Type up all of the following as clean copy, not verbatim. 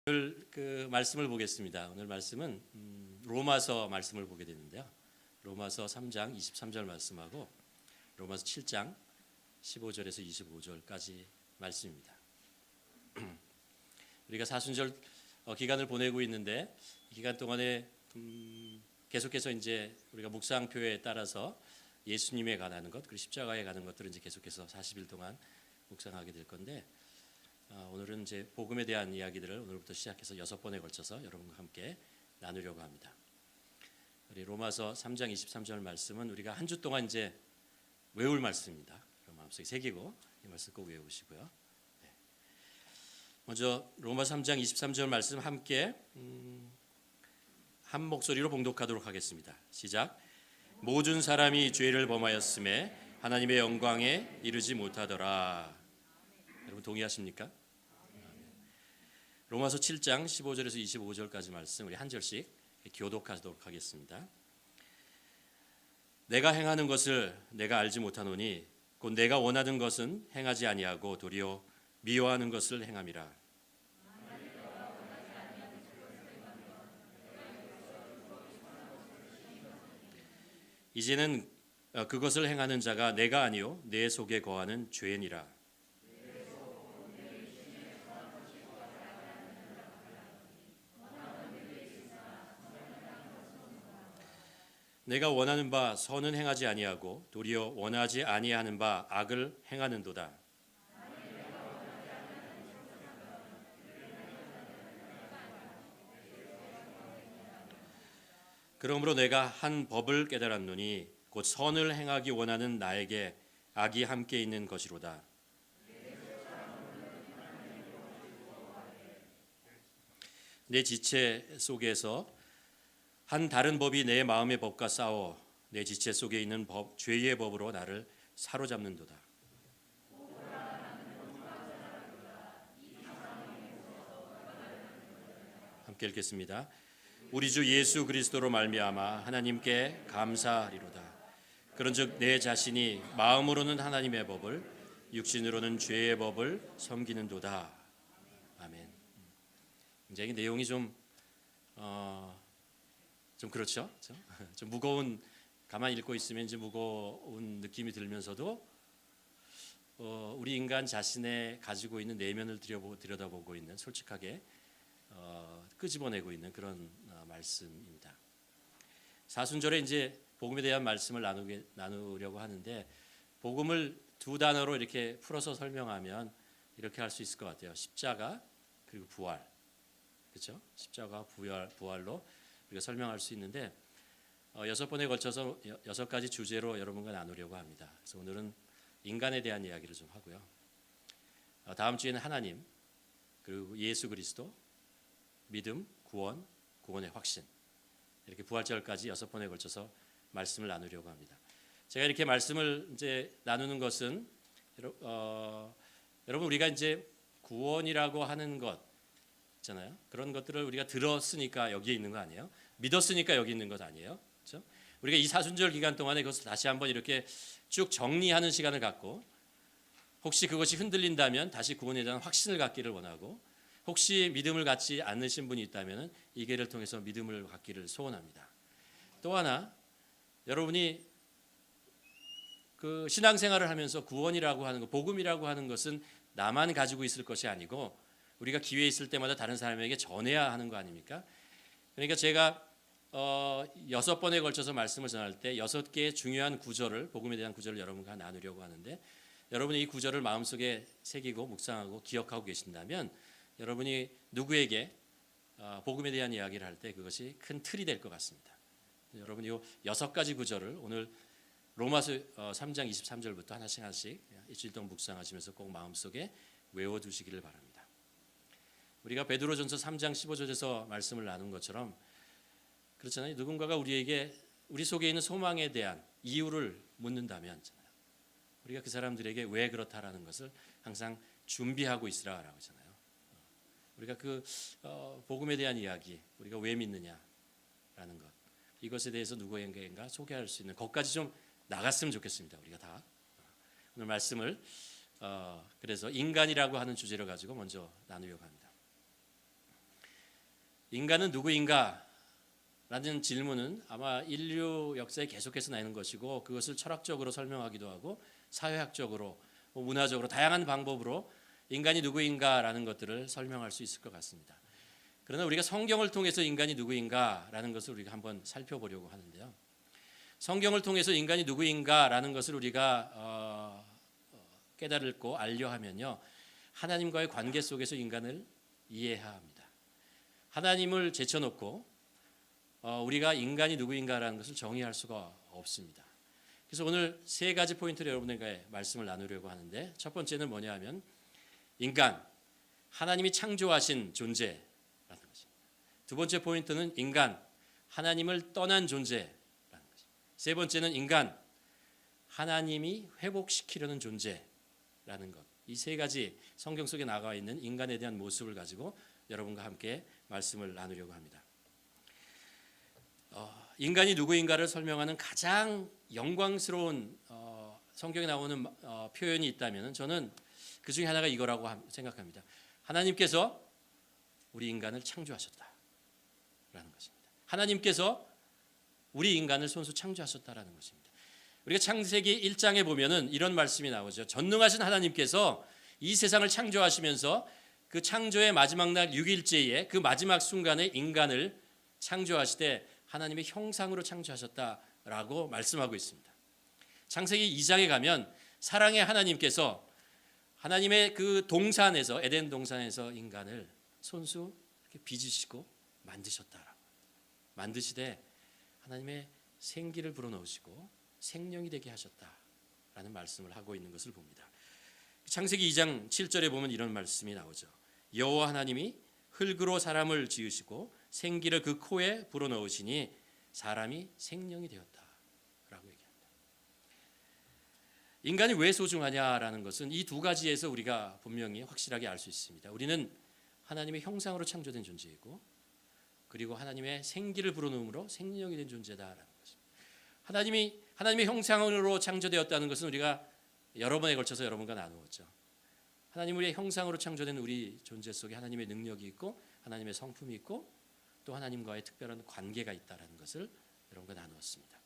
오늘 그 말씀을 보겠습니다. 오늘 말씀은 로마서 말씀을 보게 되는데요. 로마서 3장 23절 말씀하고 로마서 7장 15절에서 25절까지 말씀입니다. 우리가 사순절 기간을 보내고 있는데 이 기간 동안에 계속해서 이제 우리가 묵상표에 따라서 예수님에 관한 것 그리고 십자가에 관한 것들을 이제 계속해서 40일 동안 묵상하게 될 건데 오늘은 이제 복음에 대한 이야기들을 오늘부터 시작해서 6번에 걸쳐서 여러분과 함께 나누려고 합니다. 우리 로마서 3장 23절 말씀은 우리가 한 주 동안 이제 외울 말씀입니다. 그럼 마음속에 새기고 이 말씀 꼭 외우시고요. 네. 먼저 로마 3장 23절 말씀 함께 한 목소리로 봉독하도록 하겠습니다. 시작. 모든 사람이 죄를 범하였음에 하나님의 영광에 이르지 못하더라. 여러분 동의하십니까? 로마서 7장 15절에서 25절까지 말씀 우리 한 절씩 교독하도록 하겠습니다. 내가 행하는 것을 내가 알지 못하노니 곧 내가 원하는 것은 행하지 아니하고 도리어 미워하는 것을 행함이라. 이제는 그것을 행하는 자가 내가 아니요 내 속에 거하는 죄니라. 내가 원하는 바 선은 행하지 아니하고 도리어 원하지 아니하는 바 악을 행하는도다. 그러므로 내가 한 법을 깨달았노니 곧 선을 행하기 원하는 나에게 악이 함께 있는 것이로다. 내 지체 속에서 한 다른 법이 내 마음의 법과 싸워 내 지체 속에 있는 법, 죄의 법으로 나를 사로잡는도다. 함께 읽겠습니다. 우리 주 예수 그리스도로 말미암아 하나님께 감사하리로다. 그런즉 내 자신이 마음으로는 하나님의 법을 육신으로는 죄의 법을 섬기는도다. 아멘. 굉장히 내용이 좀 그렇죠? 좀 무거운, 가만히 읽고 있으면 이제 무거운 느낌이 들면서도 우리 인간 자신의 가지고 있는 내면을 들여다보고 있는, 솔직하게 끄집어내고 있는 그런 말씀입니다. 사순절에 이제 복음에 대한 말씀을 나누려고 하는데 복음을 두 단어로 이렇게 풀어서 설명하면 이렇게 할 수 있을 것 같아요. 십자가 그리고 부활, 그렇죠? 십자가 부활로 우리가 설명할 수 있는데 6번에 걸쳐서 6가지 주제로 여러분과 나누려고 합니다. 그래서 오늘은 인간에 대한 이야기를 좀 하고요. 다음 주에는 하나님, 그리고 예수 그리스도, 믿음, 구원, 구원의 확신, 이렇게 부활절까지 6번에 걸쳐서 말씀을 나누려고 합니다. 제가 이렇게 말씀을 이제 나누는 것은 여러분 우리가 이제 구원이라고 하는 것 있잖아요. 그런 것들을 우리가 들었으니까 여기에 있는 거 아니에요? 믿었으니까 여기 있는 것 아니에요? 그렇죠? 우리가 이 사순절 기간 동안에 그것을 다시 한번 이렇게 쭉 정리하는 시간을 갖고 혹시 그것이 흔들린다면 다시 구원에 대한 확신을 갖기를 원하고 혹시 믿음을 갖지 않으신 분이 있다면 이 기회를 통해서 믿음을 갖기를 소원합니다. 또 하나 여러분이 그 신앙생활을 하면서 구원이라고 하는 것, 복음이라고 하는 것은 나만 가지고 있을 것이 아니고 우리가 기회 있을 때마다 다른 사람에게 전해야 하는 거 아닙니까? 그러니까 제가 6번에 걸쳐서 말씀을 전할 때 6개의 중요한 구절을, 복음에 대한 구절을 여러분과 나누려고 하는데 여러분이 이 구절을 마음속에 새기고 묵상하고 기억하고 계신다면 여러분이 누구에게 복음에 대한 이야기를 할 때 그것이 큰 틀이 될 것 같습니다. 여러분이 이 6가지 구절을 오늘 로마서 3장 23절부터 하나씩 일주일 동안 묵상하시면서 꼭 마음속에 외워두시기를 바랍니다. 우리가 베드로전서 3장 15절에서 말씀을 나눈 것처럼 그렇잖아요. 누군가가 우리에게 우리 속에 있는 소망에 대한 이유를 묻는다면 우리가 그 사람들에게 왜 그렇다라는 것을 항상 준비하고 있으라라고 하잖아요. 우리가 그 복음에 대한 이야기, 우리가 왜 믿느냐라는 것, 이것에 대해서 누구에게인가 소개할 수 있는 것까지 좀 나갔으면 좋겠습니다. 우리가 다 오늘 말씀을 그래서 인간이라고 하는 주제를 가지고 먼저 나누려고 합니다. 인간은 누구인가? 라는 질문은 아마 인류 역사에 계속해서 나오는 것이고 그것을 철학적으로 설명하기도 하고 사회학적으로 문화적으로 다양한 방법으로 인간이 누구인가라는 것들을 설명할 수 있을 것 같습니다. 그러나 우리가 성경을 통해서 인간이 누구인가라는 것을 우리가 한번 살펴보려고 하는데요. 성경을 통해서 인간이 누구인가라는 것을 우리가 깨달고 알려 하면요. 하나님과의 관계 속에서 인간을 이해해야 합니다. 하나님을 제쳐놓고 우리가 인간이 누구인가라는 것을 정의할 수가 없습니다. 그래서 오늘 세 가지 포인트를 여러분들과 말씀을 나누려고 하는데 첫 번째는 뭐냐 하면 인간, 하나님이 창조하신 존재라는 것입니다. 두 번째 포인트는 인간, 하나님을 떠난 존재라는 것입니다. 세 번째는 인간, 하나님이 회복시키려는 존재라는 것. 이 세 가지 성경 속에 나와 있는 인간에 대한 모습을 가지고 여러분과 함께 말씀을 나누려고 합니다. 인간이 누구인가를 설명하는 가장 영광스러운 성경에 나오는 표현이 있다면 저는 그 중에 하나가 이거라고 생각합니다. 하나님께서 우리 인간을 창조하셨다라는 것입니다. 하나님께서 우리 인간을 손수 창조하셨다라는 것입니다. 우리가 창세기 1장에 보면은 이런 말씀이 나오죠. 전능하신 하나님께서 이 세상을 창조하시면서 그 창조의 마지막 날 6일째에 그 마지막 순간에 인간을 창조하시되 하나님의 형상으로 창조하셨다라고 말씀하고 있습니다. 창세기 2장에 가면 사랑의 하나님께서 하나님의 그 동산에서 에덴 동산에서 인간을 손수 이렇게 빚으시고 만드셨다라고 만드시되 하나님의 생기를 불어넣으시고 생명이 되게 하셨다라는 말씀을 하고 있는 것을 봅니다. 창세기 2장 7절에 보면 이런 말씀이 나오죠. 여호와 하나님이 흙으로 사람을 지으시고 생기를 그 코에 불어넣으시니 사람이 생명이 되었다라고 얘기합니다. 인간이 왜 소중하냐라는 것은 이 두 가지에서 우리가 분명히 확실하게 알 수 있습니다. 우리는 하나님의 형상으로 창조된 존재이고 그리고 하나님의 생기를 불어넣음으로 생명이 된 존재다라는 것입니다. 하나님의 형상으로 창조되었다는 것은 우리가 여러 번에 걸쳐서 여러분과 나누었죠. 하나님의 형상으로 창조된 우리 존재 속에 하나님의 능력이 있고 하나님의 성품이 있고 또 하나님과의 특별한 관계가 있다라는 것을 여러분과 나누었습니다.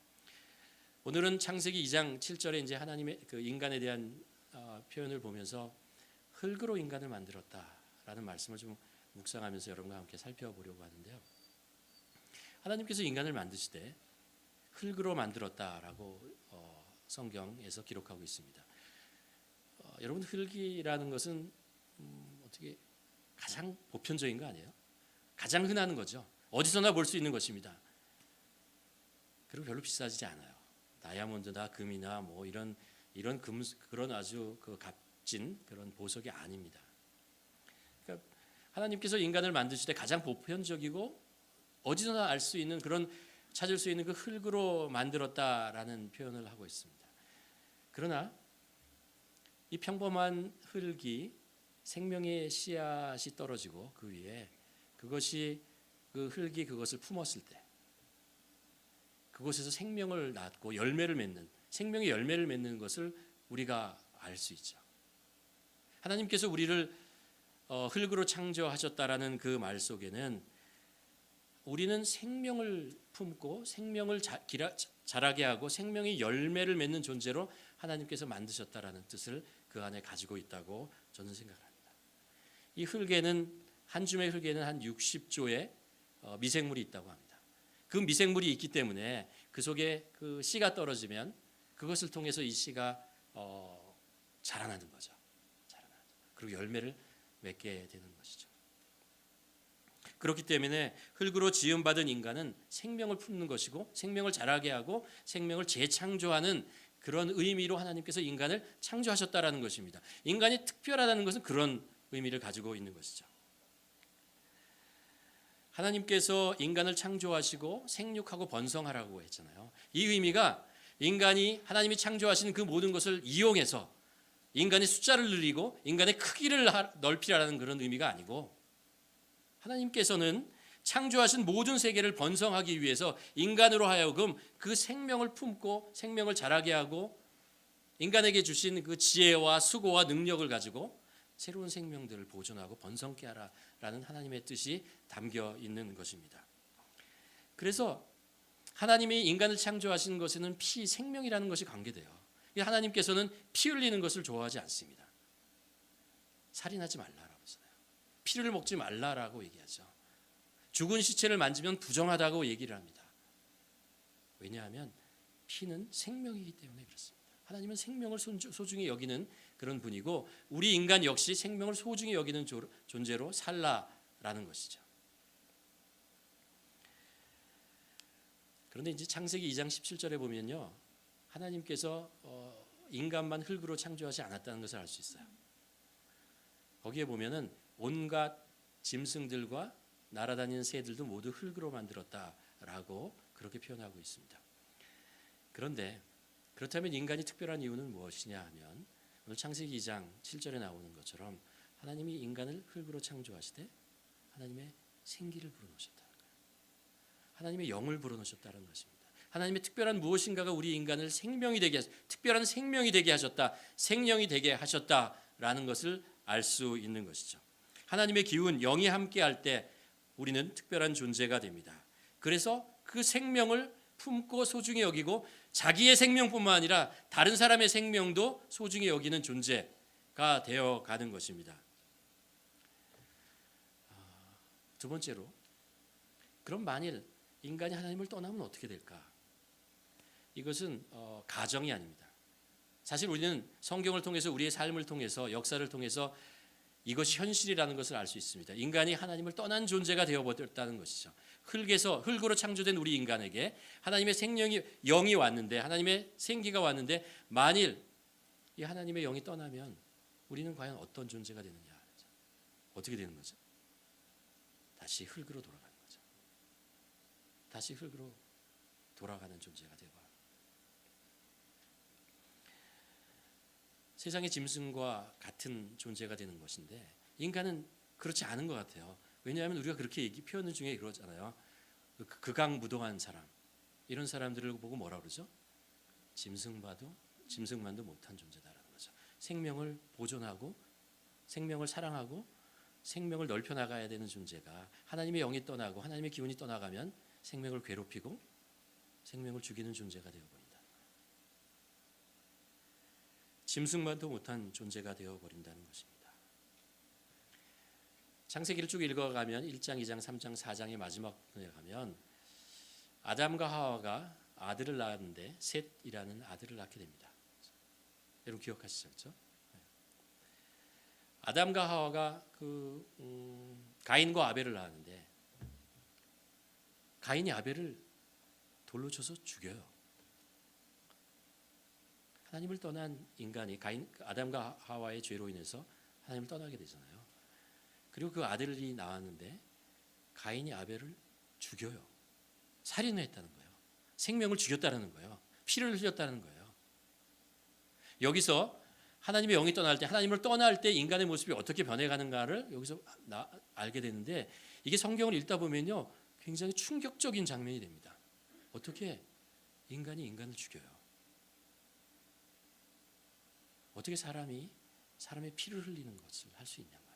오늘은 창세기 2장 7절에 이제 하나님의 그 인간에 대한 표현을 보면서 흙으로 인간을 만들었다라는 말씀을 좀 묵상하면서 여러분과 함께 살펴보려고 하는데요. 하나님께서 인간을 만드시되 흙으로 만들었다라고 성경에서 기록하고 있습니다. 여러분 흙이라는 것은 어떻게 가장 보편적인 거 아니에요? 가장 흔한 거죠. 어디서나 볼 수 있는 것입니다. 그리고 별로 비싸지지 않아요. 다이아몬드나 금이나 뭐 이런 그런 아주 그 값진 그런 보석이 아닙니다. 그러니까 하나님께서 인간을 만드실 때 가장 보편적이고 어디서나 알 수 있는 그런 찾을 수 있는 그 흙으로 만들었다라는 표현을 하고 있습니다. 그러나 이 평범한 흙이 생명의 씨앗이 떨어지고 그 위에 그것이 그 흙이 그것을 품었을 때 그곳에서 생명을 낳고 열매를 맺는 생명의 열매를 맺는 것을 우리가 알 수 있죠. 하나님께서 우리를 흙으로 창조하셨다라는 그 말 속에는 우리는 생명을 품고 생명을 자라게 하고 생명의 열매를 맺는 존재로 하나님께서 만드셨다라는 뜻을 그 안에 가지고 있다고 저는 생각합니다. 이 흙에는 한 줌의 흙에는 한 60조의 미생물이 있다고 합니다. 그 미생물이 있기 때문에 그 속에 그 씨가 떨어지면 그것을 통해서 이 씨가 자라나는 거죠. 그리고 열매를 맺게 되는 것이죠. 그렇기 때문에 흙으로 지음받은 인간은 생명을 품는 것이고 생명을 자라게 하고 생명을 재창조하는 그런 의미로 하나님께서 인간을 창조하셨다라는 것입니다. 인간이 특별하다는 것은 그런 의미를 가지고 있는 것이죠. 하나님께서 인간을 창조하시고 생육하고 번성하라고 했잖아요. 이 의미가 인간이 하나님이 창조하신 그 모든 것을 이용해서 인간의 숫자를 늘리고 인간의 크기를 넓히라는 그런 의미가 아니고 하나님께서는 창조하신 모든 세계를 번성하기 위해서 인간으로 하여금 그 생명을 품고 생명을 자라게 하고 인간에게 주신 그 지혜와 수고와 능력을 가지고 새로운 생명들을 보존하고 번성케 하라라는 하나님의 뜻이 담겨 있는 것입니다. 그래서 하나님이 인간을 창조하신 것에는 피, 생명이라는 것이 관계돼요. 하나님께서는 피 흘리는 것을 좋아하지 않습니다. 살인하지 말라라고 했잖아요. 피를 먹지 말라라고 얘기하죠. 죽은 시체를 만지면 부정하다고 얘기를 합니다. 왜냐하면 피는 생명이기 때문에 그렇습니다. 하나님은 생명을 소중히 여기는 그런 분이고 우리 인간 역시 생명을 소중히 여기는 존재로 살라라는 것이죠. 그런데 이제 창세기 2장 17절에 보면요, 하나님께서 인간만 흙으로 창조하지 않았다는 것을 알 수 있어요. 거기에 보면은 온갖 짐승들과 날아다니는 새들도 모두 흙으로 만들었다라고 그렇게 표현하고 있습니다. 그런데 그렇다면 인간이 특별한 이유는 무엇이냐 하면 오늘 창세기 2장 7절에 나오는 것처럼 하나님이 인간을 흙으로 창조하시되 하나님의 생기를 불어넣으셨다는 거예요. 하나님의 영을 불어넣으셨다는 것입니다. 하나님의 특별한 무엇인가가 우리 인간을 생명이 되게 특별한 생명이 되게 하셨다, 생명이 되게 하셨다라는 것을 알 수 있는 것이죠. 하나님의 기운, 영이 함께할 때 우리는 특별한 존재가 됩니다. 그래서 그 생명을 품고 소중히 여기고 자기의 생명뿐만 아니라 다른 사람의 생명도 소중히 여기는 존재가 되어가는 것입니다. 두 번째로, 그럼 만일 인간이 하나님을 떠나면 어떻게 될까? 이것은 가정이 아닙니다. 사실 우리는 성경을 통해서 우리의 삶을 통해서 역사를 통해서 이것이 현실이라는 것을 알 수 있습니다. 인간이 하나님을 떠난 존재가 되어버렸다는 것이죠. 흙으로 창조된 우리 인간에게 하나님의 생명이 영이 왔는데 하나님의 생기가 왔는데 만일 이 하나님의 영이 떠나면 우리는 과연 어떤 존재가 되느냐? 어떻게 되는 거죠? 다시 흙으로 돌아가는 거죠. 다시 흙으로 돌아가는 존재가 되어버려요. 세상의 짐승과 같은 존재가 되는 것인데 인간은 그렇지 않은 것 같아요. 왜냐하면 우리가 그렇게 표현 중에 그러잖아요. 극악무도한 사람, 이런 사람들을 보고 뭐라 그러죠? 짐승만도 못한 존재다라는 거죠. 생명을 보존하고 생명을 사랑하고 생명을 넓혀 나가야 되는 존재가 하나님의 영이 떠나고 하나님의 기운이 떠나가면 생명을 괴롭히고 생명을 죽이는 존재가 되어버린다. 짐승만도 못한 존재가 되어버린다는 것입니다. 창세기를 쭉 읽어가면 1장, 2장, 3장, 4장의 마지막에 가면 아담과 하와가 아들을 낳았는데 셋이라는 아들을 낳게 됩니다. 여러분 기억하시죠? 그렇죠? 아담과 하와가 가인과 아벨을 낳았는데 가인이 아벨을 돌로 쳐서 죽여요. 하나님을 떠난 인간이 아담과 하와의 죄로 인해서 하나님을 떠나게 되잖아요. 그리고 그 아들이 나왔는데 가인이 아벨을 죽여요. 살인을 했다는 거예요. 생명을 죽였다는 거예요. 피를 흘렸다는 거예요. 여기서 하나님의 영이 떠날 때, 하나님을 떠날 때 인간의 모습이 어떻게 변해가는가를 여기서 알게 되는데 이게 성경을 읽다 보면요 굉장히 충격적인 장면이 됩니다. 어떻게 인간이 인간을 죽여요? 어떻게 사람의 피를 흘리는 것을 할 수 있냔 말이에요.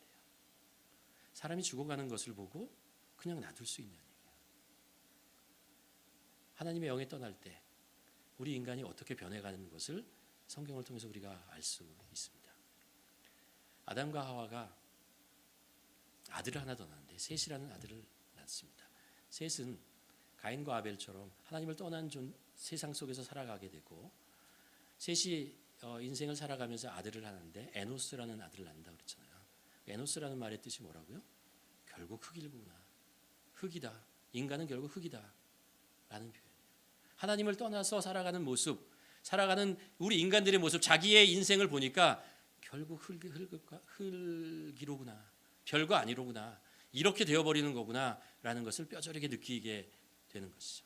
사람이 죽어가는 것을 보고 그냥 놔둘 수 있냐는 얘기예요. 하나님의 영이 떠날 때 우리 인간이 어떻게 변해가는 것을 성경을 통해서 우리가 알 수 있습니다. 아담과 하와가 아들을 하나 더 낳았는데 셋이라는 아들을 낳습니다. 셋은 가인과 아벨처럼 하나님을 떠난 세상 속에서 살아가게 되고 셋이 인생을 살아가면서 아들을 하는데 에노스라는 아들을 낳는다고 그랬잖아요. 에노스라는 말의 뜻이 뭐라고요? 결국 흙이구나. 흙이다. 인간은 결국 흙이다. 라는 표현이에요. 하나님을 떠나서 살아가는 모습, 살아가는 우리 인간들의 모습, 자기의 인생을 보니까 결국 흙이로구나. 별거 아니로구나. 이렇게 되어버리는 거구나. 라는 것을 뼈저리게 느끼게 되는 것이죠.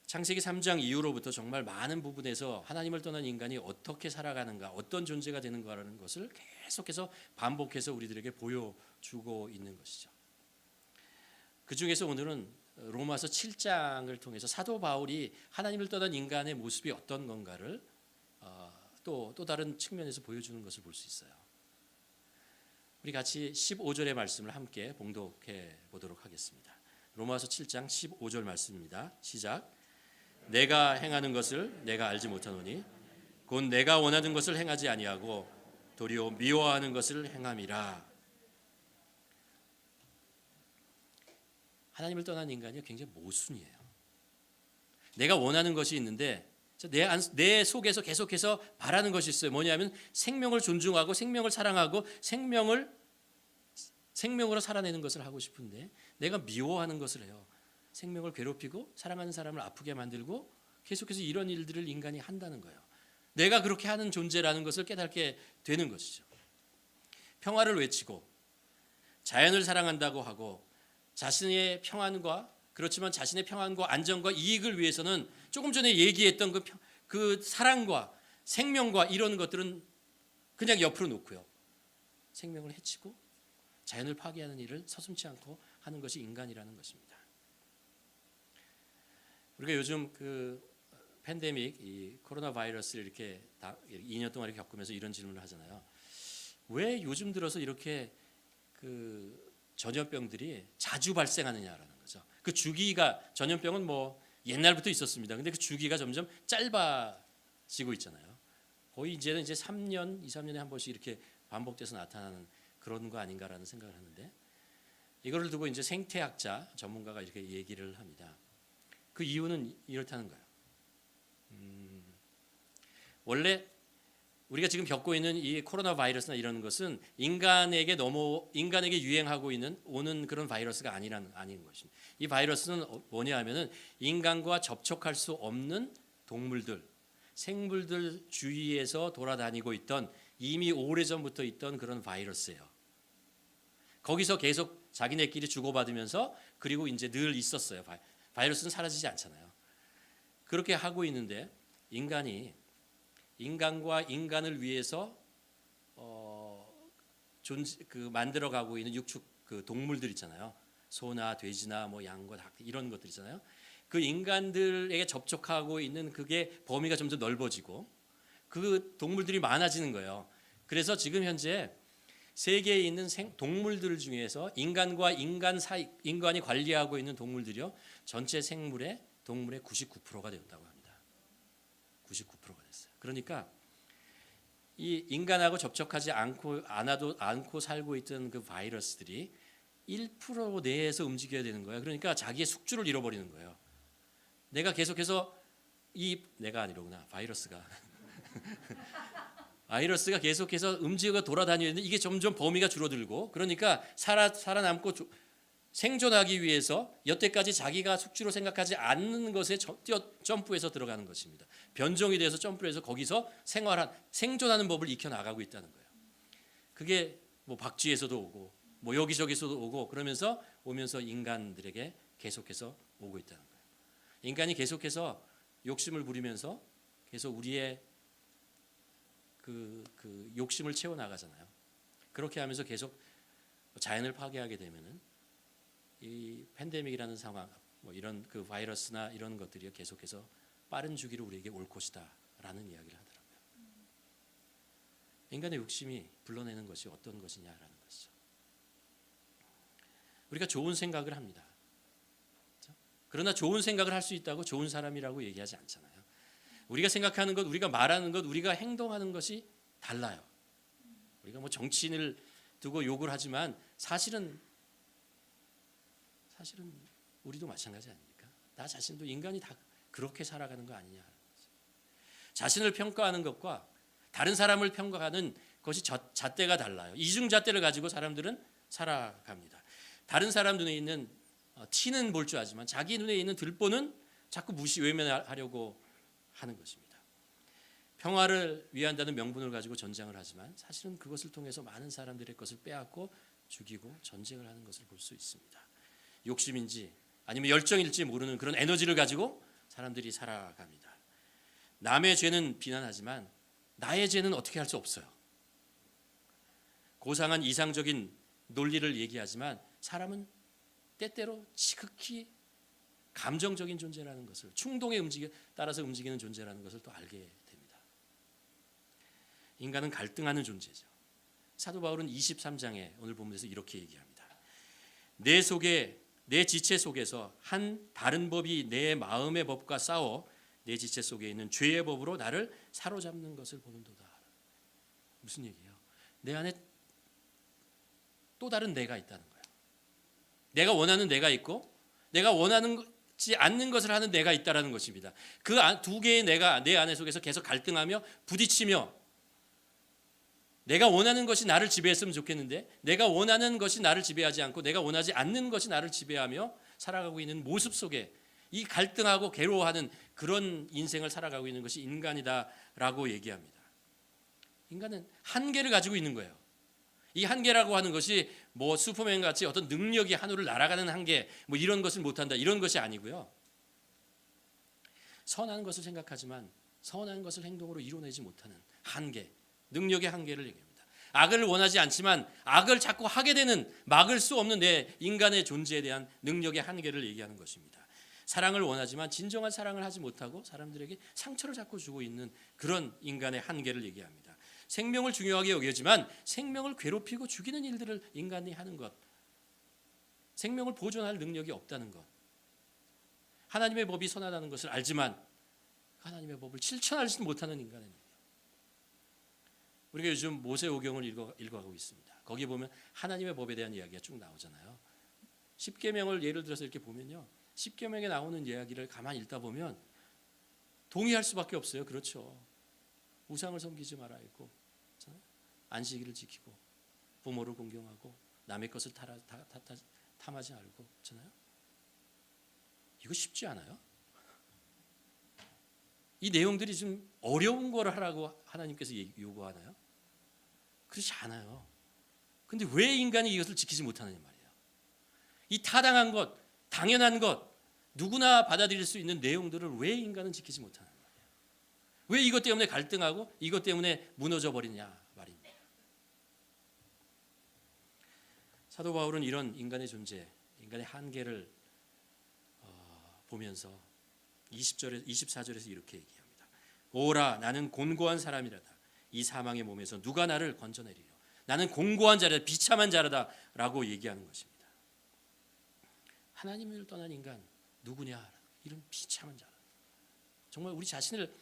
창세기 3장 이후로부터 정말 많은 부분에서 하나님을 떠난 인간이 어떻게 살아가는가, 어떤 존재가 되는가라는 것을 계속해서 반복해서 우리들에게 보여주고 있는 것이죠. 그 중에서 오늘은 로마서 7장을 통해서 사도 바울이 하나님을 떠난 인간의 모습이 어떤 건가를 또 다른 측면에서 보여주는 것을 볼 수 있어요. 우리 같이 15절의 말씀을 함께 봉독해 보도록 하겠습니다. 로마서 7장 15절 말씀입니다. 시작. 내가 행하는 것을 내가 알지 못하노니 곧 내가 원하는 것을 행하지 아니하고 도리어 미워하는 것을 행함이라. 하나님을 떠난 인간이 굉장히 모순이에요. 내가 원하는 것이 있는데 내 속에서 계속해서 바라는 것이 있어요. 뭐냐면 생명을 존중하고 생명을 사랑하고 생명으로 살아내는 것을 하고 싶은데 내가 미워하는 것을 해요. 생명을 괴롭히고 사랑하는 사람을 아프게 만들고 계속해서 이런 일들을 인간이 한다는 거예요. 내가 그렇게 하는 존재라는 것을 깨닫게 되는 것이죠. 평화를 외치고 자연을 사랑한다고 하고 자신의 평안과 그렇지만 자신의 평안과 안정과 이익을 위해서는 조금 전에 얘기했던 그 사랑과 생명과 이런 것들은 그냥 옆으로 놓고요. 생명을 해치고 자연을 파괴하는 일을 서슴지 않고 하는 것이 인간이라는 것입니다. 우리가 요즘 그 팬데믹, 이 코로나 바이러스를 이렇게 2년 동안 이렇게 겪으면서 이런 질문을 하잖아요. 왜 요즘 들어서 이렇게 그 전염병들이 자주 발생하느냐라는 거죠. 그 주기가 전염병은 뭐 옛날부터 있었습니다. 근데 그 주기가 점점 짧아지고 있잖아요. 거의 이제는 3년, 2, 3년에 한 번씩 이렇게 반복돼서 나타나는 그런 거 아닌가라는 생각을 하는데 이거를 두고 이제 생태학자 전문가가 이렇게 얘기를 합니다. 그 이유는 이렇다는 거예요. 원래 우리가 지금 겪고 있는 이 코로나 바이러스나 이런 것은 인간에게 유행하고 오는 그런 바이러스가 아닌 것입니다. 이 바이러스는 뭐냐 하면은 인간과 접촉할 수 없는 동물들, 생물들 주위에서 돌아다니고 있던 이미 오래전부터 있던 그런 바이러스예요. 거기서 계속 자기네끼리 주고받으면서 그리고 이제 늘 있었어요. 바이러스는 사라지지 않잖아요. 그렇게 하고 있는데 인간과 인간을 위해서 만들어가고 있는 육축 그 동물들 있잖아요. 소나 돼지나 뭐 양과 닭 이런 것들 있잖아요. 그 인간들에게 접촉하고 있는 그게 범위가 점점 넓어지고 그 동물들이 많아지는 거예요. 그래서 지금 현재 세계에 있는 동물들 중에서 인간이 관리하고 있는 동물들이요 전체 동물의 99%가 되었다고 합니다. 99%가 됐어요. 그러니까 이 인간하고 접촉하지 않고 살고 있던 그 바이러스들이 1% 내에서 움직여야 되는 거예요. 그러니까 자기의 숙주를 잃어버리는 거예요. 내가 계속해서 내가 아니로구나 바이러스가 계속해서 움직여 돌아다니는데 이게 점점 범위가 줄어들고 그러니까 살아남고 생존하기 위해서 여태까지 자기가 숙주로 생각하지 않는 것에 점프해서 들어가는 것입니다. 변종이 돼서 점프해서 거기서 생존하는 법을 익혀 나가고 있다는 거예요. 그게 뭐 박쥐에서도 오고 뭐 여기저기서도 오고 그러면서 오면서 인간들에게 계속해서 오고 있다는 거예요. 인간이 계속해서 욕심을 부리면서 계속 우리의 그 욕심을 채워 나가잖아요. 그렇게 하면서 계속 자연을 파괴하게 되면은 이 팬데믹이라는 상황, 뭐 이런 그 바이러스나 이런 것들이 계속해서 빠른 주기로 우리에게 올 것이다라는 이야기를 하더라고요. 인간의 욕심이 불러내는 것이 어떤 것이냐라는 것이죠. 우리가 좋은 생각을 합니다. 그렇죠? 그러나 좋은 생각을 할 수 있다고 좋은 사람이라고 얘기하지 않잖아요. 우리가 생각하는 것, 우리가 말하는 것, 우리가 행동하는 것이 달라요. 우리가 뭐 정치인을 두고 욕을 하지만 사실은 우리도 마찬가지 아닙니까? 나 자신도 인간이 다 그렇게 살아가는 거 아니냐. 자신을 평가하는 것과 다른 사람을 평가하는 것이 잣대가 달라요. 이중잣대를 가지고 사람들은 살아갑니다. 다른 사람 눈에 있는 티는 볼 줄 알지만 자기 눈에 있는 들보는 자꾸 외면하려고 하는 것입니다. 평화를 위한다는 명분을 가지고 전쟁을 하지만 사실은 그것을 통해서 많은 사람들의 것을 빼앗고 죽이고 전쟁을 하는 것을 볼 수 있습니다. 욕심인지 아니면 열정일지 모르는 그런 에너지를 가지고 사람들이 살아갑니다. 남의 죄는 비난하지만 나의 죄는 어떻게 할 수 없어요. 고상한 이상적인 논리를 얘기하지만 사람은 때때로 지극히 감정적인 존재라는 것을 충동에 따라서 움직이는 존재라는 것을 또 알게 됩니다. 인간은 갈등하는 존재죠. 사도 바울은 23장에 오늘 본문에서 이렇게 얘기합니다. 내 속에 내 지체 속에서 한 다른 법이 내 마음의 법과 싸워 내 지체 속에 있는 죄의 법으로 나를 사로잡는 것을 보는도다. 무슨 얘기예요? 내 안에 또 다른 내가 있다는 거예요. 내가 원하는 내가 있고 내가 원하지 않는 것을 하는 내가 있다라는 것입니다. 그 두 개의 내가 내 안에 속에서 계속 갈등하며 부딪히며 내가 원하는 것이 나를 지배했으면 좋겠는데 내가 원하는 것이 나를 지배하지 않고 내가 원하지 않는 것이 나를 지배하며 살아가고 있는 모습 속에 이 갈등하고 괴로워하는 그런 인생을 살아가고 있는 것이 인간이다라고 얘기합니다. 인간은 한계를 가지고 있는 거예요. 이 한계라고 하는 것이 뭐 슈퍼맨 같이 어떤 능력이 하늘을 날아가는 한계 뭐 이런 것을 못한다 이런 것이 아니고요. 선한 것을 생각하지만 선한 것을 행동으로 이뤄내지 못하는 한계, 능력의 한계를 얘기합니다. 악을 원하지 않지만 악을 자꾸 하게 되는 막을 수 없는 내 인간의 존재에 대한 능력의 한계를 얘기하는 것입니다. 사랑을 원하지만 진정한 사랑을 하지 못하고 사람들에게 상처를 자꾸 주고 있는 그런 인간의 한계를 얘기합니다. 생명을 중요하게 여기지만 생명을 괴롭히고 죽이는 일들을 인간이 하는 것, 생명을 보존할 능력이 없다는 것, 하나님의 법이 선하다는 것을 알지만 하나님의 법을 실천하지 못하는 인간의 능력. 우리가 요즘 모세오경을 읽어가고 있습니다. 거기 보면 하나님의 법에 대한 이야기가 쭉 나오잖아요. 십계명을 예를 들어서 이렇게 보면요, 십계명에 나오는 이야기를 가만히 읽다 보면 동의할 수밖에 없어요. 그렇죠. 우상을 섬기지 말아야 했고, 안식일을 지키고, 부모를 공경하고, 남의 것을 탐하지 말고, 그렇잖아요. 이거 쉽지 않아요? 이 내용들이 좀 어려운 걸 하라고 하나님께서 요구하나요? 그렇지 않아요. 근데 왜 인간이 이것을 지키지 못하느냐 말이에요. 이 타당한 것, 당연한 것, 누구나 받아들일 수 있는 내용들을 왜 인간은 지키지 못하느냐 말이에요. 왜 이것 때문에 갈등하고 이것 때문에 무너져 버리냐 말입니다. 사도 바울은 이런 인간의 존재, 인간의 한계를 보면서 24절에서 이렇게 얘기합니다. 오라, 나는 곤고한 사람이라다. 이 사망의 몸에서 누가 나를 건져내리려. 나는 공고한 자라다, 비참한 자라다 라고 얘기하는 것입니다. 하나님을 떠난 인간 누구냐, 이런 비참한 자라. 정말 우리 자신을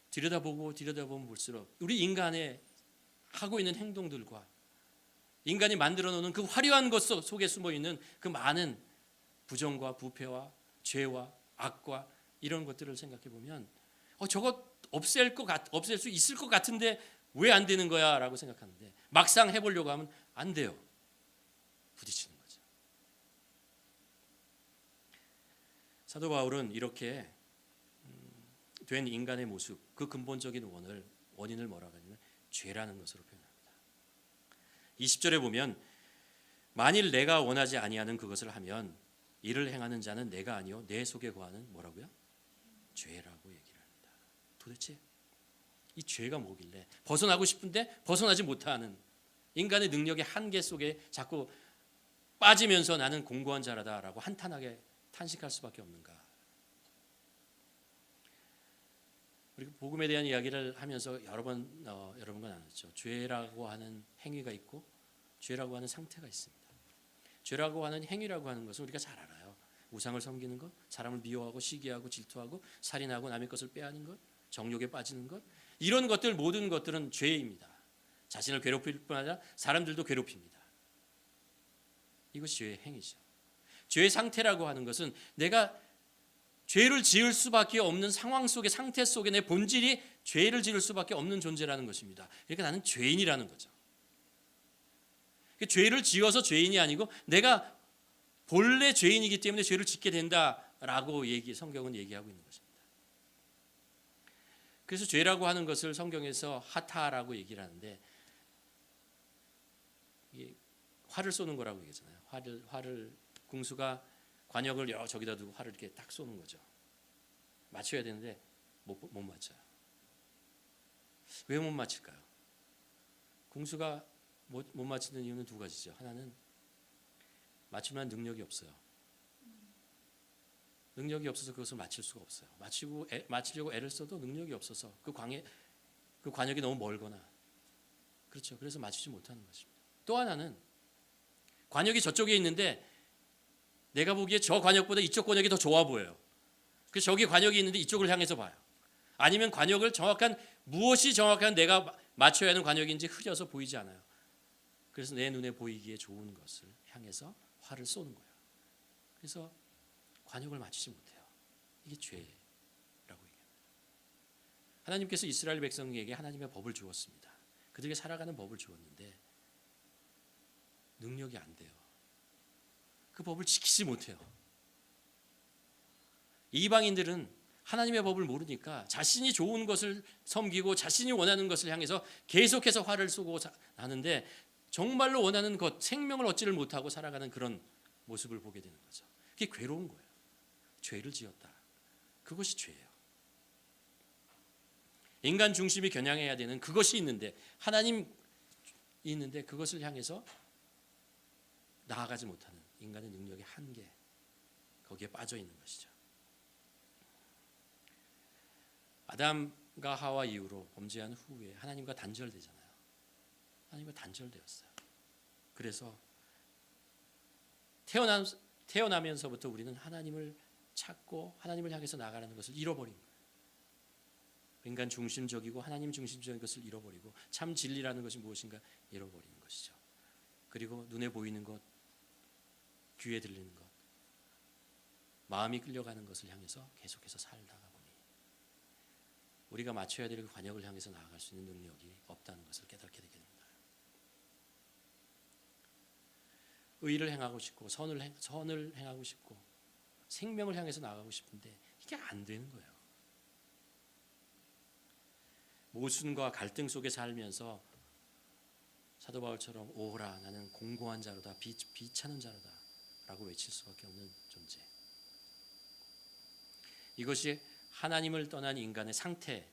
들여다보면 볼수록 우리 인간의 하고 있는 행동들과 인간이 만들어 놓는 그 화려한 것 속에 숨어 있는 그 많은 부정과 부패와 죄와 악과 이런 것들을 생각해 보면 저거 없앨 수 있을 것 같은데 왜 안 되는 거야 라고 생각하는데 막상 해보려고 하면 안 돼요. 부딪히는 거죠. 사도 바울은 이렇게 된 인간의 모습, 그 근본적인 원인을 뭐라고 하냐면 죄라는 것으로 표현합니다. 20절에 보면 만일 내가 원하지 아니하는 그것을 하면 이를 행하는 자는 내가 아니요 내 속에 거하는 뭐라고요? 죄라고 얘기를 합니다. 도대체 이 죄가 뭐길래 벗어나고 싶은데 벗어나지 못하는 인간의 능력의 한계 속에 자꾸 빠지면서 나는 공고한 자라다라고 한탄하게 탄식할 수밖에 없는가? 우리 복음에 대한 이야기를 하면서 여러 번과 나눴죠. 죄라고 하는 행위가 있고 죄라고 하는 상태가 있습니다. 죄라고 하는 행위라고 하는 것은 우리가 잘 알아요. 우상을 섬기는 것, 사람을 미워하고 시기하고 질투하고 살인하고 남의 것을 빼앗는 것, 정욕에 빠지는 것, 이런 것들 모든 것들은 죄입니다. 자신을 괴롭힐 뿐 아니라 사람들도 괴롭힙니다. 이것이 죄의 행위죠. 죄의 상태라고 하는 것은 내가 죄를 지을 수밖에 없는 상황 속의 상태 속에 내 본질이 죄를 지을 수밖에 없는 존재라는 것입니다. 그러니까 나는 죄인이라는 거죠. 죄를 지어서 죄인이 아니고 내가 본래 죄인이기 때문에 죄를 짓게 된다라고 성경은 얘기하고 있는 것입니다. 그래서 죄라고 하는 것을 성경에서 하타라고 얘기를 하는데 이게 활을 쏘는 거라고 얘기하잖아요. 활을 궁수가 관역을 저기다 두고 활을 이렇게 딱 쏘는 거죠. 맞춰야 되는데 못 맞춰요. 왜 못 맞힐까요? 궁수가 못 맞히는 이유는 두 가지죠. 하나는 맞추면 능력이 없어요. 능력이 없어서 그것을 맞힐 수가 없어요. 맞추려고 애를 써도 능력이 없어서 그 관역이 너무 멀거나 그렇죠. 그래서 맞추지 못하는 것입니다. 또 하나는 관역이 저쪽에 있는데 내가 보기에 저 관역보다 이쪽 관역이 더 좋아 보여요. 그래서 저기 관역이 있는데 이쪽을 향해서 봐요. 아니면 관역을 무엇이 정확한 내가 맞춰야 하는 관역인지 흐려서 보이지 않아요. 그래서 내 눈에 보이기에 좋은 것을 향해서 활을 쏘는 거예요. 그래서 관역을 맞추지 못해요. 이게 죄라고 얘기합니다. 하나님께서 이스라엘 백성에게 하나님의 법을 주었습니다. 그들에게 살아가는 법을 주었는데 능력이 안 돼요. 그 법을 지키지 못해요. 이방인들은 하나님의 법을 모르니까 자신이 좋은 것을 섬기고 자신이 원하는 것을 향해서 계속해서 활을 쏘고 하는데 정말로 원하는 것, 생명을 얻지를 못하고 살아가는 그런 모습을 보게 되는 거죠. 그게 괴로운 거예요. 죄를 지었다. 그것이 죄예요. 인간 중심이 겨냥해야 되는 그것이 있는데, 하나님이 있는데 그것을 향해서 나아가지 못하는 인간의 능력의 한계, 거기에 빠져 있는 것이죠. 아담과 하와 이후로 범죄한 후에 하나님과 단절되잖아요. 하나님과 단절되었어요. 그래서 태어나면서부터 우리는 하나님을 찾고 하나님을 향해서 나아가는 것을 잃어버린 거예요. 인간 중심적이고 하나님 중심적인 것을 잃어버리고 참 진리라는 것이 무엇인가 잃어버리는 것이죠. 그리고 눈에 보이는 것, 귀에 들리는 것, 마음이 끌려가는 것을 향해서 계속해서 살다가 보니 우리가 맞춰야 될 그 관역을 향해서 나아갈 수 있는 능력이 없다는 것을 깨닫게 되게 됩니다. 의를 행하고 싶고 선을 행하고 싶고 생명을 향해서 나아가고 싶은데 이게 안 되는 거예요. 모순과 갈등 속에 살면서 사도 바울처럼 오호라 나는 공고한 자로다 비찮은 자로다 라고 외칠 수밖에 없는 존재. 이것이 하나님을 떠난 인간의 상태를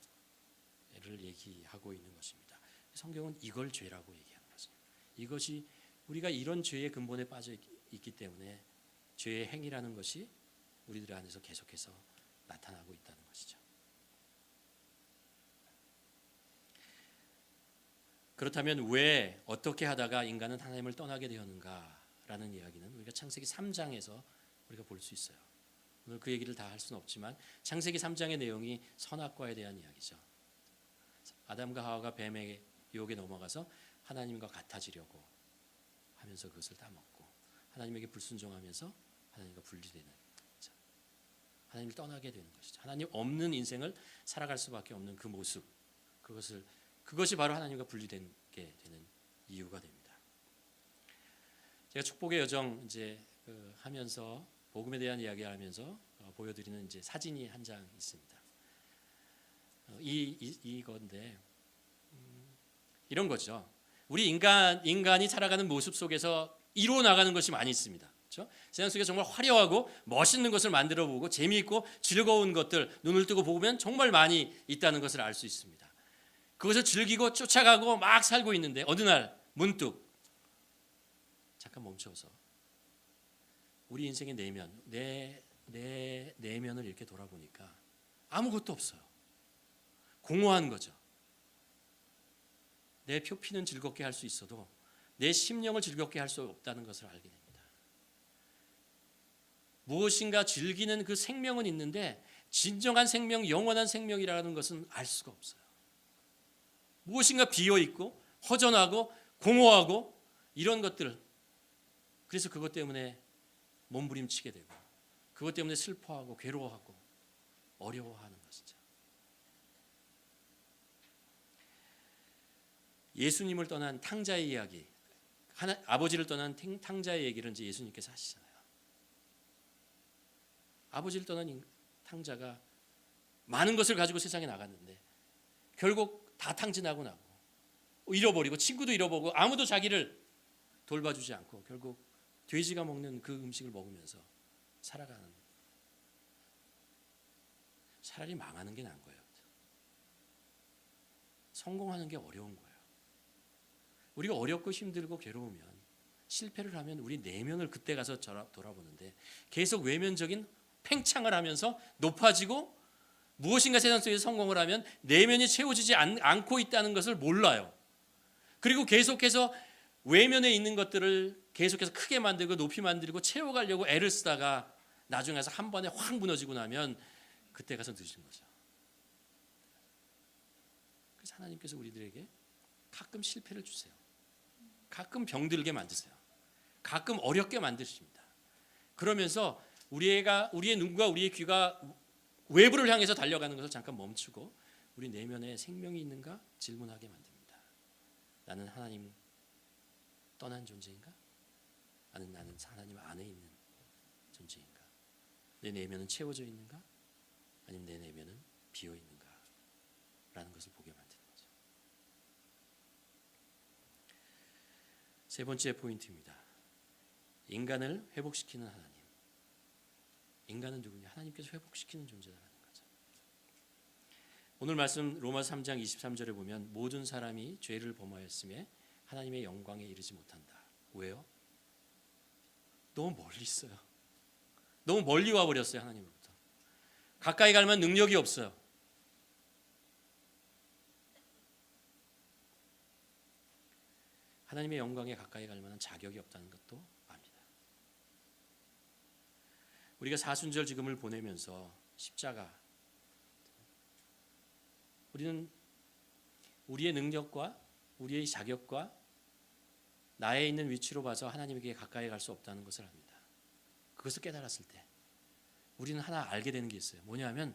얘기하고 있는 것입니다. 성경은 이걸 죄라고 얘기하는 것입니다. 이것이 우리가 이런 죄의 근본에 빠져 있기 때문에 죄의 행위라는 것이 우리들 안에서 계속해서 나타나고 있다는 것이죠. 그렇다면 왜 어떻게 하다가 인간은 하나님을 떠나게 되었는가라는 이야기는 우리가 창세기 3장에서 우리가 볼 수 있어요. 오늘 그 얘기를 다 할 수는 없지만 창세기 3장의 내용이 선악과에 대한 이야기죠. 아담과 하와가 뱀의 유혹에 넘어가서 하나님과 같아지려고 하면서 그것을 따먹고 하나님에게 불순종하면서 하나님과 분리되는 거죠. 하나님을 떠나게 되는 것이죠. 하나님 없는 인생을 살아갈 수밖에 없는 그 모습, 그것이 바로 하나님과 분리되게 되는 이유가 됩니다. 제가 축복의 여정 이제 하면서 복음에 대한 이야기를 하면서 보여드리는 이제 사진이 한 장 있습니다. 이건데 이런 거죠. 우리 인간이 살아가는 모습 속에서 이루어 나가는 것이 많이 있습니다. 그렇죠? 세상 속에 정말 화려하고 멋있는 것을 만들어 보고 재미있고 즐거운 것들 눈을 뜨고 보면 정말 많이 있다는 것을 알 수 있습니다. 그것을 즐기고 쫓아가고 막 살고 있는데 어느 날 문득 잠깐 멈춰서 우리 인생의 내면, 내 내면을 이렇게 돌아보니까 아무것도 없어요. 공허한 거죠. 내 표피는 즐겁게 할 수 있어도 내 심령을 즐겁게 할 수 없다는 것을 알게 됩니다. 무엇인가 즐기는 그 생명은 있는데 진정한 생명, 영원한 생명이라는 것은 알 수가 없어요. 무엇인가 비어있고 허전하고 공허하고 이런 것들, 그래서 그것 때문에 몸부림치게 되고 그것 때문에 슬퍼하고 괴로워하고 어려워하는 것이죠. 예수님을 떠난 탕자의 이야기, 아버지를 떠난 탕자의 얘기를 이제 예수님께서 하시잖아요. 아버지를 떠난 탕자가 많은 것을 가지고 세상에 나갔는데 결국 다 탕진하고 나고 잃어버리고 친구도 잃어버리고 아무도 자기를 돌봐주지 않고 결국 돼지가 먹는 그 음식을 먹으면서 살아가는, 차라리 망하는 게 나은 거예요. 성공하는 게 어려운 거예요. 우리가 어렵고 힘들고 괴로우면 실패를 하면 우리 내면을 그때 가서 돌아보는데 계속 외면적인 팽창을 하면서 높아지고 무엇인가 세상 속에서 성공을 하면 내면이 채워지지 않고 있다는 것을 몰라요. 그리고 계속해서 외면에 있는 것들을 계속해서 크게 만들고 높이 만들고 채워가려고 애를 쓰다가 나중에 가서 한 번에 확 무너지고 나면 그때 가서 늦은 거죠. 그래서 하나님께서 우리들에게 가끔 실패를 주세요. 가끔 병들게 만드세요. 가끔 어렵게 만드십니다. 그러면서 우리의 눈과 우리의 귀가 외부를 향해서 달려가는 것을 잠깐 멈추고 우리 내면에 생명이 있는가 질문하게 만듭니다. 나는 하나님 떠난 존재인가? 나는 하나님 안에 있는 존재인가? 내 내면은 채워져 있는가? 아니면 내 내면은 비어 있는가? 라는 것을 보게 만드는 거죠. 세 번째 포인트입니다. 인간을 회복시키는 하나님. 인간은 누구냐? 하나님께서 회복시키는 존재라는 거죠. 오늘 말씀 로마서 3장 23절에 보면 모든 사람이 죄를 범하였음에 하나님의 영광에 이르지 못한다. 왜요? 너무 멀리 있어요. 너무 멀리 와버렸어요. 하나님으로부터. 가까이 가려면 능력이 없어요. 하나님의 영광에 가까이 갈 만한 자격이 없다는 것도 압니다. 우리가 사순절 지금을 보내면서 십자가, 우리는 우리의 능력과 우리의 자격과 나에 있는 위치로 봐서 하나님에게 가까이 갈 수 없다는 것을 압니다. 그것을 깨달았을 때 우리는 하나 알게 되는 게 있어요. 뭐냐면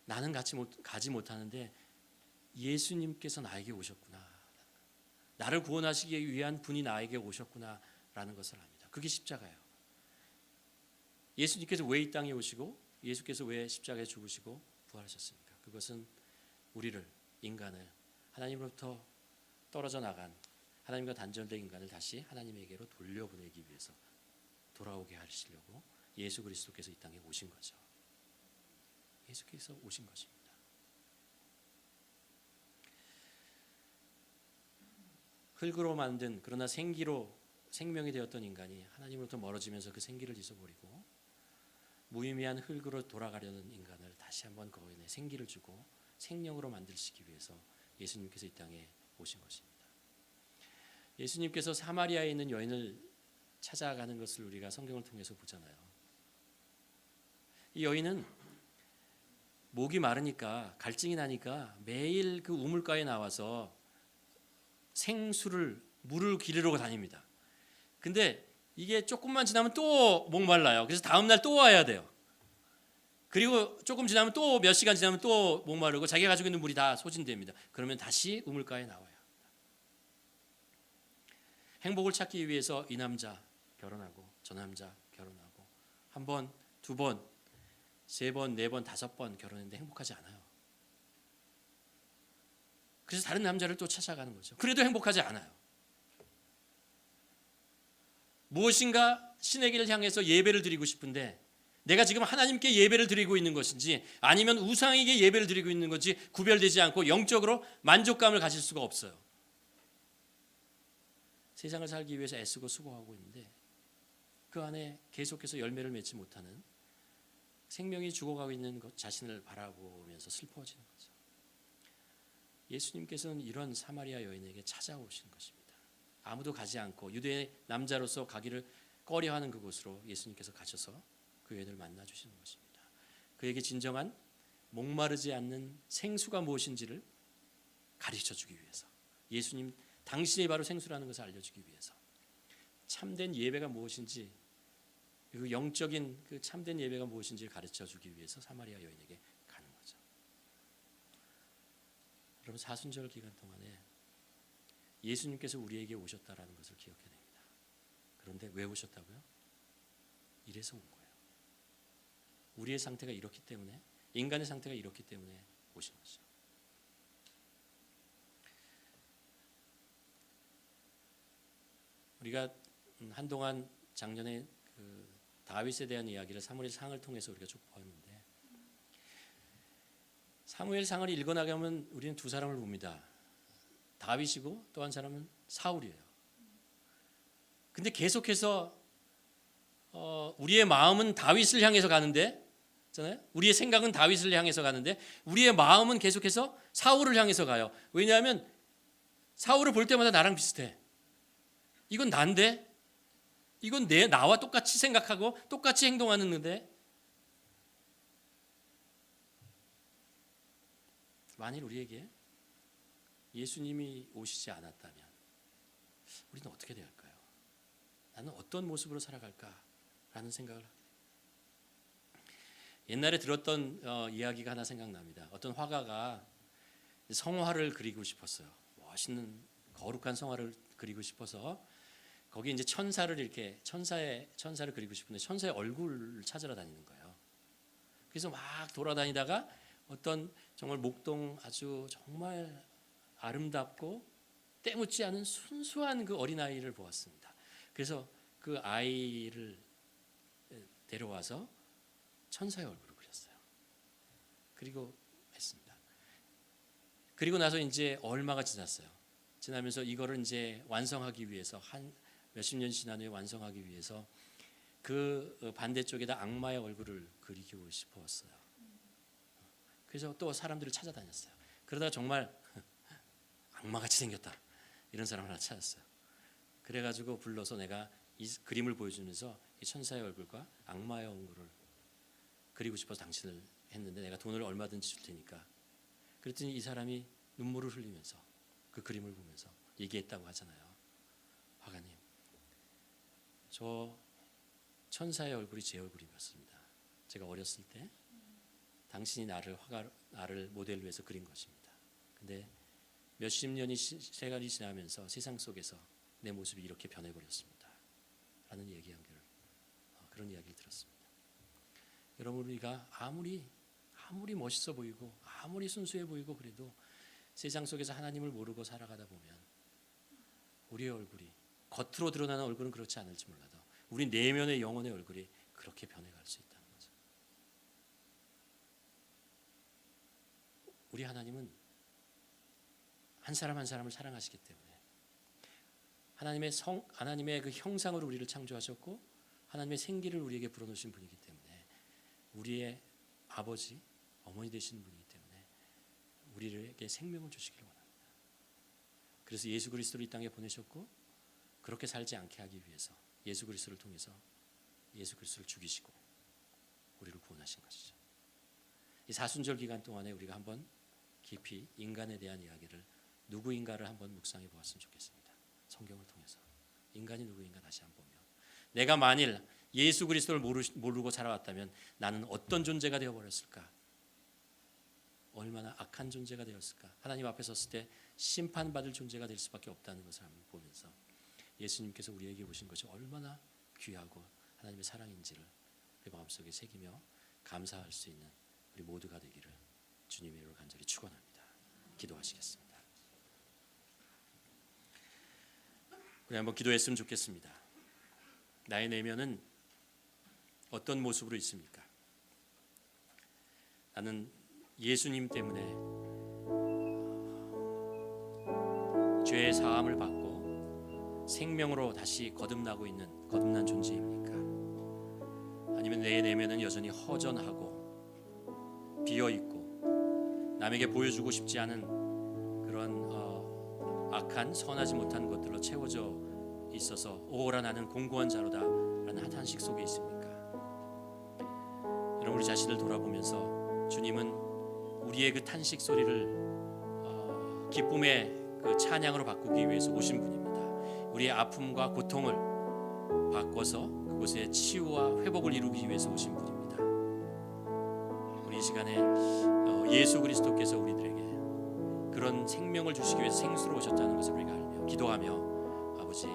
나는 가지 못하는데 예수님께서 나에게 오셨구나. 나를 구원하시기 위한 분이 나에게 오셨구나 라는 것을 압니다. 그게 십자가예요. 예수님께서 왜 이 땅에 오시고 예수께서 왜 십자가에 죽으시고 부활하셨습니까? 그것은 우리를, 인간을 하나님으로부터 떨어져 나간 하나님과 단절된 인간을 다시 하나님에게로 돌려보내기 위해서 돌아오게 하시려고 예수 그리스도께서 이 땅에 오신 거죠. 예수께서 오신 것입니다. 흙으로 만든 그러나 생명이 되었던 인간이 하나님으로부터 멀어지면서 그 생기를 잊어버리고 무의미한 흙으로 돌아가려는 인간을 다시 한번 그 안에 생기를 주고 생명으로 만드시기 위해서 예수님께서 이 땅에 오신 것입니다. 예수님께서 사마리아에 있는 여인을 찾아가는 것을 우리가 성경을 통해서 보잖아요. 이 여인은 목이 마르니까, 갈증이 나니까 매일 그 우물가에 나와서 물을 기르러 다닙니다. 근데 이게 조금만 지나면 또 목말라요. 그래서 다음날 또 와야 돼요. 그리고 조금 지나면 또 몇 시간 지나면 또 목마르고 자기가 가지고 있는 물이 다 소진됩니다. 그러면 다시 우물가에 나와요. 행복을 찾기 위해서 이 남자 결혼하고 저 남자 결혼하고 한 번, 두 번, 세 번, 네 번, 다섯 번 결혼했는데 행복하지 않아요. 그래서 다른 남자를 또 찾아가는 거죠. 그래도 행복하지 않아요. 무엇인가 신에게를 향해서 예배를 드리고 싶은데 내가 지금 하나님께 예배를 드리고 있는 것인지 아니면 우상에게 예배를 드리고 있는 건지 구별되지 않고 영적으로 만족감을 가질 수가 없어요. 세상을 살기 위해서 애쓰고 수고하고 있는데 그 안에 계속해서 열매를 맺지 못하는 생명이 죽어가고 있는 것 자신을 바라보면서 슬퍼지는 거죠. 예수님께서는 이런 사마리아 여인에게 찾아오신 것입니다. 아무도 가지 않고 유대의 남자로서 가기를 꺼려하는 그곳으로 예수님께서 가셔서 그 여인을 만나 주시는 것입니다. 그에게 진정한 목마르지 않는 생수가 무엇인지를 가르쳐 주기 위해서, 예수님 당신이 바로 생수라는 것을 알려주기 위해서, 참된 예배가 무엇인지, 그 영적인 그 참된 예배가 무엇인지를 가르쳐 주기 위해서 사마리아 여인에게 가는 거죠. 여러분, 사순절 기간 동안에 예수님께서 우리에게 오셨다라는 것을 기억해야 됩니다. 그런데 왜 오셨다고요? 이래서 온 거예요. 우리의 상태가 이렇기 때문에, 인간의 상태가 이렇기 때문에 오신 거죠. 우리가 한동안 작년에 그 다윗에 대한 이야기를 사무엘상을 통해서 우리가 쭉 보았는데, 사무엘상을 읽어나가면 우리는 두 사람을 봅니다. 다윗이고 또 한 사람은 사울이에요. 근데 계속해서 우리의 마음은 다윗을 향해서 가는데, 우리의 생각은 다윗을 향해서 가는데 우리의 마음은 계속해서 사울을 향해서 가요. 왜냐하면 사울을 볼 때마다 나랑 비슷해. 이건 난데? 이건 나와 똑같이 생각하고 똑같이 행동하는데? 만일 우리에게 예수님이 오시지 않았다면 우리는 어떻게 돼야 할까요? 나는 어떤 모습으로 살아갈까라는 생각을 옛날에 들었던 이야기가 하나 생각납니다. 어떤 화가가 성화를 그리고 싶었어요. 멋있는 거룩한 성화를 그리고 싶어서 거기 이제 천사를 그리고 싶은데 천사의 얼굴을 찾으러 다니는 거예요. 그래서 막 돌아다니다가 어떤 정말 목동 아주 정말 아름답고 때묻지 않은 순수한 그 어린아이를 보았습니다. 그래서 그 아이를 데려와서 천사의 얼굴을 그렸어요. 그리고 했습니다. 그리고 나서 이제 얼마가 지나면서 이거를 이제 완성하기 위해서 한 몇십 년 지난 후에 완성하기 위해서 그 반대쪽에다 악마의 얼굴을 그리고 싶었어요. 그래서 또 사람들을 찾아다녔어요. 그러다가 정말 악마같이 생겼다 이런 사람 하나 찾았어요. 그래가지고 불러서 내가 이 그림을 보여주면서 이 천사의 얼굴과 악마의 얼굴을 그리고 싶어서 당신을 했는데 내가 돈을 얼마든지 줄 테니까. 그랬더니 이 사람이 눈물을 흘리면서 그 그림을 보면서 얘기했다고 하잖아요. 화가님, 저 천사의 얼굴이 제 얼굴이었습니다. 제가 어렸을 때 당신이 나를 모델로 해서 그린 것입니다. 근데 몇십 년이 세월이 지나면서 세상 속에서 내 모습이 이렇게 변해버렸습니다. 라는 그런 이야기를 들었습니다. 여러분, 우리가 아무리 멋있어 보이고 아무리 순수해 보이고 그래도 세상 속에서 하나님을 모르고 살아가다 보면 우리의 얼굴이 겉으로 드러나는 얼굴은 그렇지 않을지 몰라도 우리 내면의 영혼의 얼굴이 그렇게 변해갈 수 있다는 거죠. 우리 하나님은 한 사람 한 사람을 사랑하시기 때문에 하나님의 그 형상으로 우리를 창조하셨고 하나님의 생기를 우리에게 불어넣으신 분이기 때문에 우리의 아버지, 어머니 되시는 분이기 때문에 우리에게 생명을 주시기를 원합니다. 그래서 예수 그리스도를 이 땅에 보내셨고 그렇게 살지 않게 하기 위해서 예수 그리스도를 통해서 예수 그리스도를 죽이시고 우리를 구원하신 것이죠. 이 사순절 기간 동안에 우리가 한번 깊이 인간에 대한 이야기를 누구인가를 한번 묵상해 보았으면 좋겠습니다. 성경을 통해서 인간이 누구인가 다시 한번 보며 내가 만일 예수 그리스도를 모르고 살아왔다면 나는 어떤 존재가 되어버렸을까? 얼마나 악한 존재가 되었을까? 하나님 앞에 섰을 때 심판받을 존재가 될 수밖에 없다는 것을 한번 보면서 예수님께서 우리에게 오신 것이 얼마나 귀하고 하나님의 사랑인지를 우리 마음속에 새기며 감사할 수 있는 우리 모두가 되기를 주님의 이름으로 간절히 축원합니다. 기도하시겠습니다. 우리 한번 기도했으면 좋겠습니다. 나의 내면은 어떤 모습으로 있습니까? 나는 예수님 때문에 죄의 사함을 받고 생명으로 다시 거듭난 존재입니까? 아니면 내 내면은 여전히 허전하고 비어있고 남에게 보여주고 싶지 않은 그런 악한 선하지 못한 것들로 채워져 있어서 오라 나는 공고한 자로다 라는 탄식 속에 있습니까? 여러분, 우리 자신을 돌아보면서 주님은 우리의 그 탄식 소리를 기쁨의 그 찬양으로 바꾸기 위해서 오신 분입니다. 우리의 아픔과 고통을 바꿔서 그곳에 치유와 회복을 이루기 위해서 오신 분입니다. 우리 이 시간에 예수 그리스도께서 우리들에게 그런 생명을 주시기 위해서 생수로 오셨다는 것을 우리가 알며 기도하며 아버지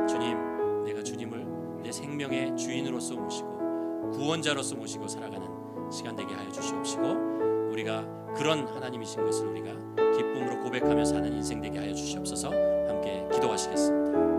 주님, 내가 주님을 내 생명의 주인으로서 모시고 구원자로서 모시고 살아가는 시간 되게 하여 주시옵시고 우리가 그런 하나님이신 것을 우리가 기쁨으로 고백하며 사는 인생 되게 하여 주시옵소서. 함께 기도하시겠습니다.